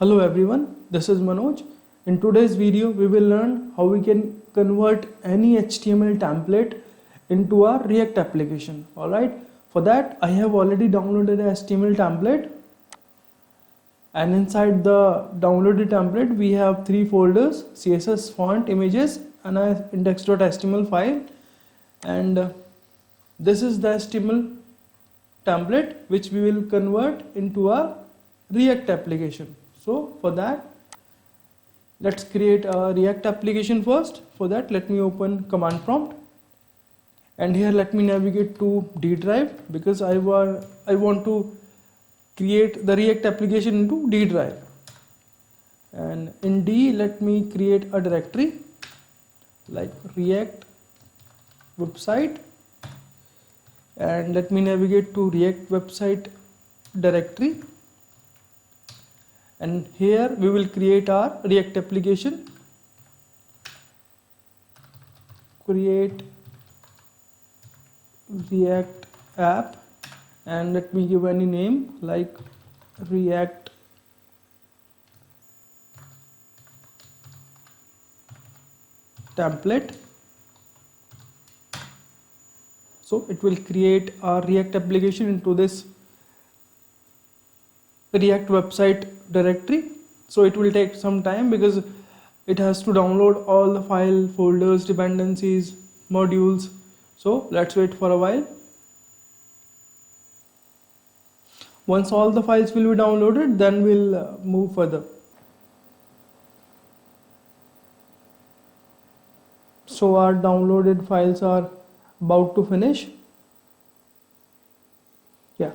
Hello everyone, this is Manoj. In today's video, we will learn how we can convert any HTML template into a React application. Alright, for that I have already downloaded a HTML template, and inside the downloaded template we have three folders: CSS, font, images, and a index.html file. And this is the HTML template which we will convert into a React application. So for that, let's create a React application first. For that, let me open command prompt, and here let me navigate to D drive because I want to create the React application into D drive. And in D, let me create a directory like React website, and let me navigate to React website directory. And here we will create our React application. Create React app, and let me give any name like React template. So it will create our React application into this React website directory. So it will take some time because it has to download all the file, folders, dependencies, modules. So let's wait for a while. Once all the files will be downloaded, then we'll move further. So our downloaded files are about to finish. Yeah,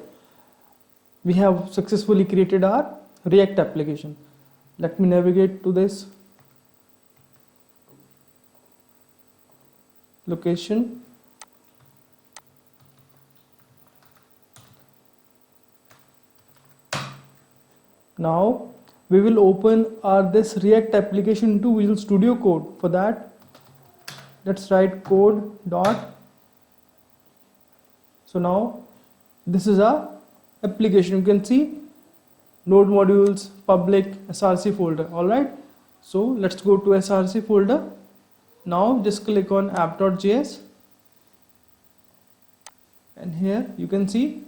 we have successfully created our React application. Let me navigate to this location. Now we will open this React application into Visual Studio Code. For that, let's write code dot. So now this is our application. You can see node modules, public, src folder. Alright, so let's go to src folder. Now just click on app.js, and here you can see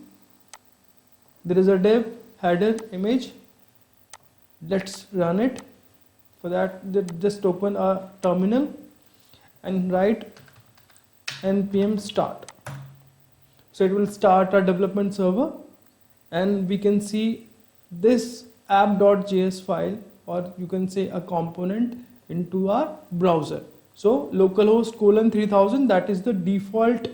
there is a div, header, image. Let's run it. For that, just open a terminal and write npm start. So it will start our development server, and we can see this app.js file, or you can say a component, into our browser. So localhost :3000, that is the default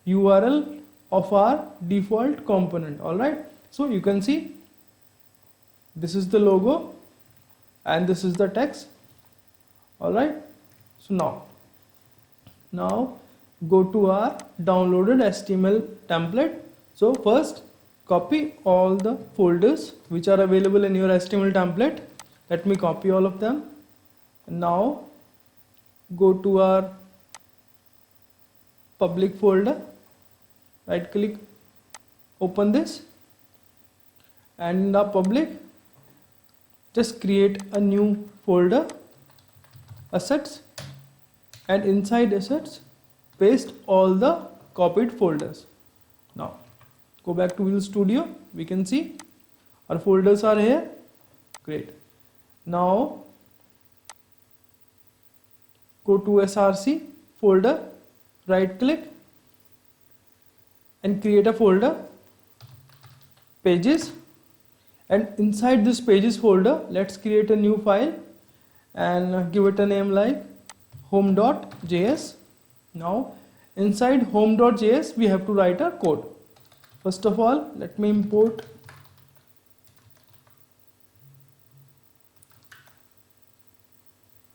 URL of our default component. Alright, so you can see this is the logo and this is the text. Alright, so now go to our downloaded HTML template. So first, copy all the folders which are available in your HTML template. Let me copy all of them. Now go to our public folder, right click, open this, and in the public, just create a new folder, assets, and inside assets paste all the copied folders. Now go back to Visual Studio. We can see our folders are here. Great. Now go to src folder, right click, and create a folder, pages. And inside this pages folder, let's create a new file and give it a name like home.js. Now inside home.js we have to write our code. First of all, let me import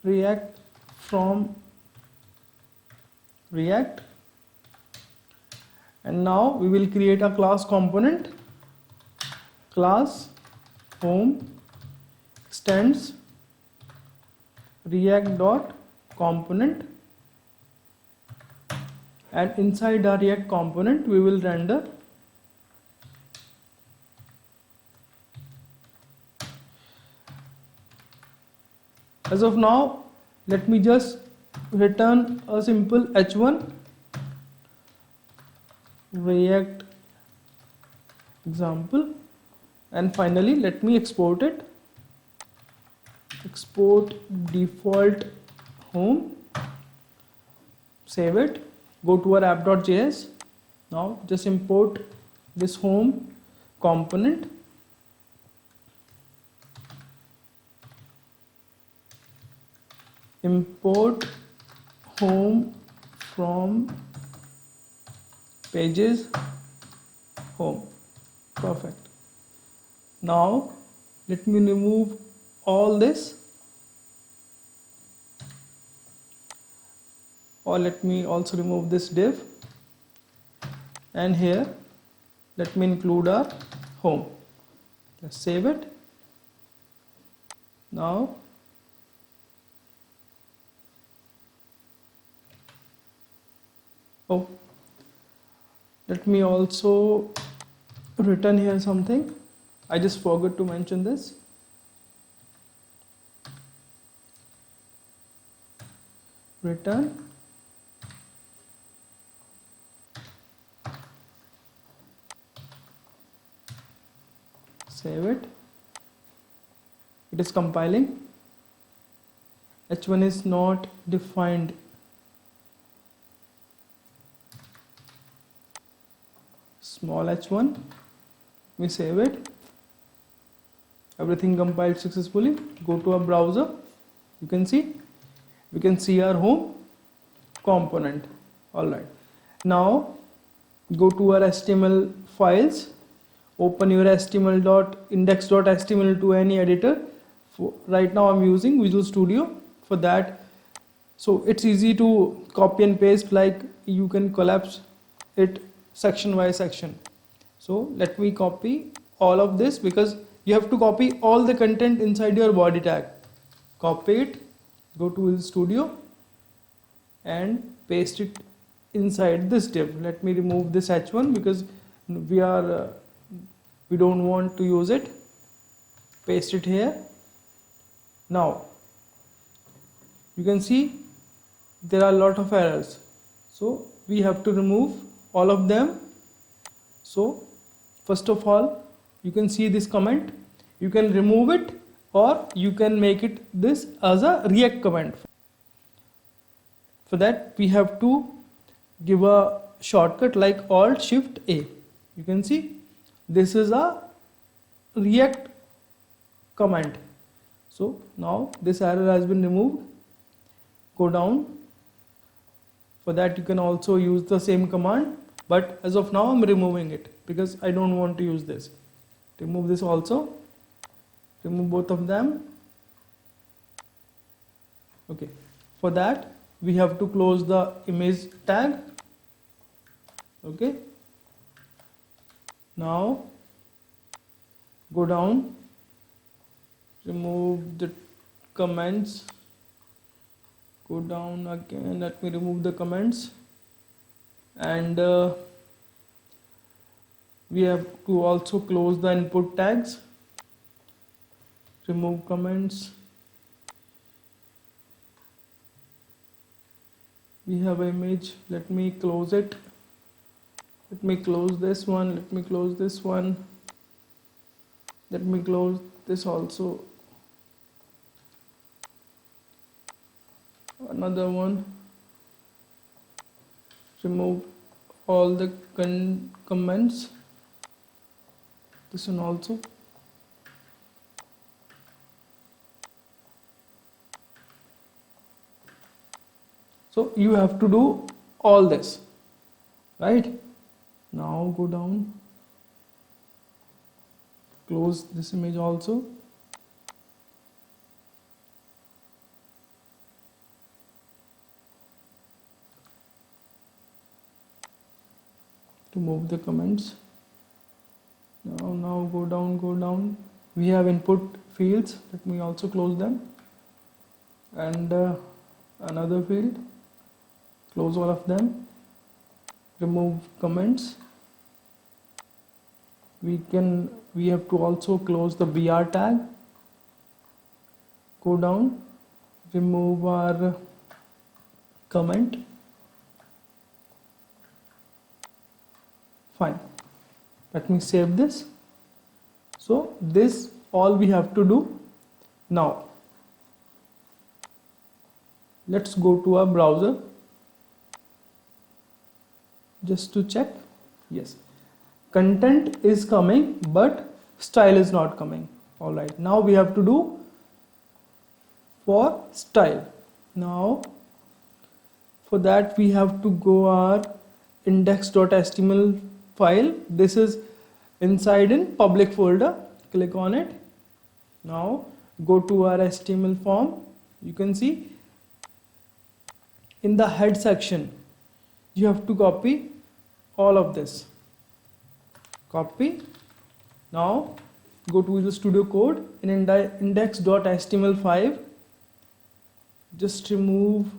React from React, and now we will create a class component, class home extends react.component, and inside our React component we will render As of now, let me just return a simple h1 react example, and finally let me export it. Export default home, save it, go to our app.js. Now just import this home component. Import home from pages home. Perfect. Now let me remove all this, or let me also remove this div, and here let me include our home. Let's save it. Now let me also return here something. I just forgot to mention this. Return save it. It is compiling. H1 is not defined. Small h1. We save it. Everything compiled successfully. Go to our browser. You can see. We can see our home component. Alright. Now go to our HTML files. Open your index.html to any editor. Right now I'm using Visual Studio for that. So it's easy to copy and paste, like you can collapse it section by section. So let me copy all of this, because you have to copy all the content inside your body tag. Copy it, go to Visual Studio and paste it inside this div. Let me remove this h1 because we don't want to use it. Paste it here. Now you can see there are a lot of errors, so we have to remove all of them. So first of all, you can see this comment. You can remove it, or you can make it this as a React comment. For that we have to give a shortcut like Alt Shift A. You can see this is a React command. So now this error has been removed. Go down. For that you can also use the same command, but as of now I'm removing it because I don't want to use this. Remove this also. Remove both of them. Okay. For that we have to close the image tag. Okay. Now go down, remove the comments, go down again, let me remove the comments, and we have to also close the input tags. Remove comments. We have an image, let me close it. Let me close this one, let me close this one, let me close this also. Another one. Remove all the comments. This one also. So you have to do all this, right? Now go down, close this image also. Remove the comments. Now go down. We have input fields. Let me also close them. And another field. Close all of them. Remove comments. We have to also close the BR tag. Go down, remove our comment. Fine, let me save this. So this all we have to do. Now let's go to our browser just to check. Yes, content is coming but style is not coming. All right, now we have to do for style. Now for that we have to go our index.html file. This is inside in public folder. Click on it. Now go to our HTML form. You can see in the head section you have to copy all of this. Copy. Now go to Visual Studio Code in index.html5. Just remove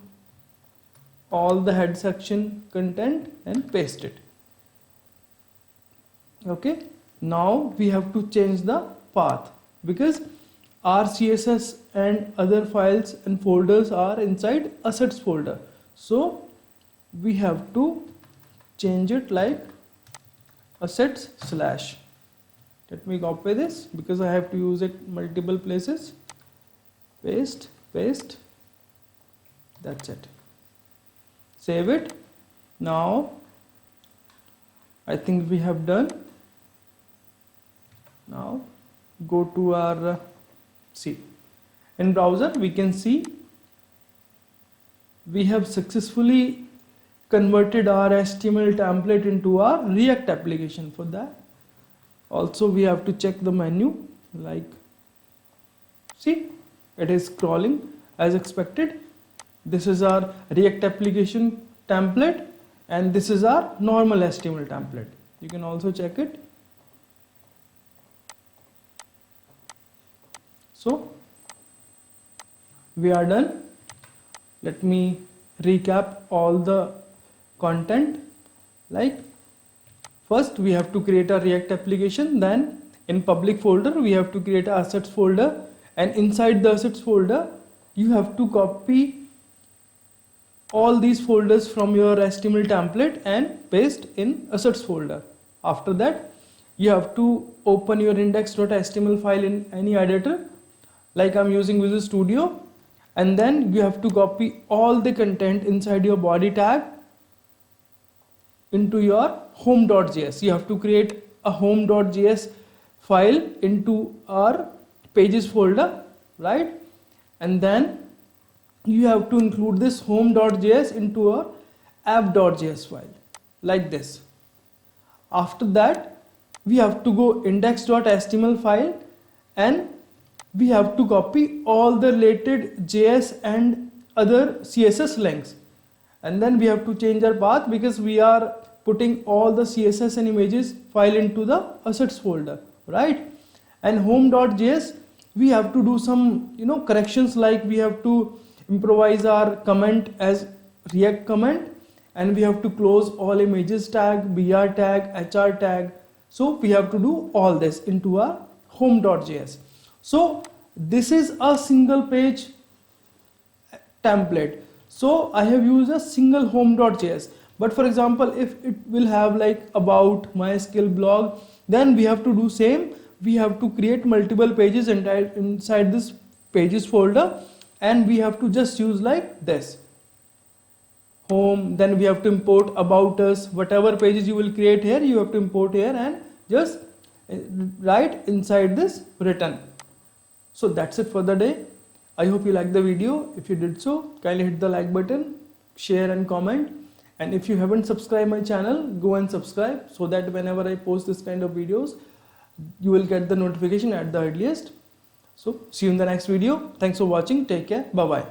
all the head section content and paste it. Okay, now we have to change the path because our CSS and other files and folders are inside assets folder. So we have to change it like assets slash. Let me copy this because I have to use it multiple places. Paste, paste. That's it. Save it. Now I think we have done. Now go to our see in browser. We can see we have successfully converted our HTML template into our React application. For that also we have to check the menu, like see it is scrolling as expected. This is our React application template and this is our normal HTML template. You can also check it. So we are done. Let me recap all the content. Like first we have to create a React application, then in public folder we have to create a assets folder, and inside the assets folder you have to copy all these folders from your HTML template and paste in assets folder. After that you have to open your index.html file in any editor, like I'm using Visual Studio, and then you have to copy all the content inside your body tag into your home.js. You have to create a home.js file into our pages folder, right? And then you have to include this home.js into a app.js file like this. After that we have to go index.html file and we have to copy all the related JS and other CSS links, and then we have to change our path because we are putting all the CSS and images file into the assets folder, right? And home.js we have to do some corrections, like we have to improvise our comment as React comment, and we have to close all images tag, BR tag, HR tag. So we have to do all this into our home.js. So this is a single page template. So I have used a single home.js. But for example, if it will have like about MySQL blog, then we have to do same. We have to create multiple pages inside this pages folder, and we have to just use like this home. Then we have to import about us. Whatever pages you will create here, you have to import here and just write inside this written. So that's it for the day. I hope you liked the video. If you did so, kindly hit the like button, share and comment. And if you haven't subscribed my channel, go and subscribe so that whenever I post this kind of videos, you will get the notification at the earliest. So see you in the next video. Thanks for watching. Take care. Bye bye.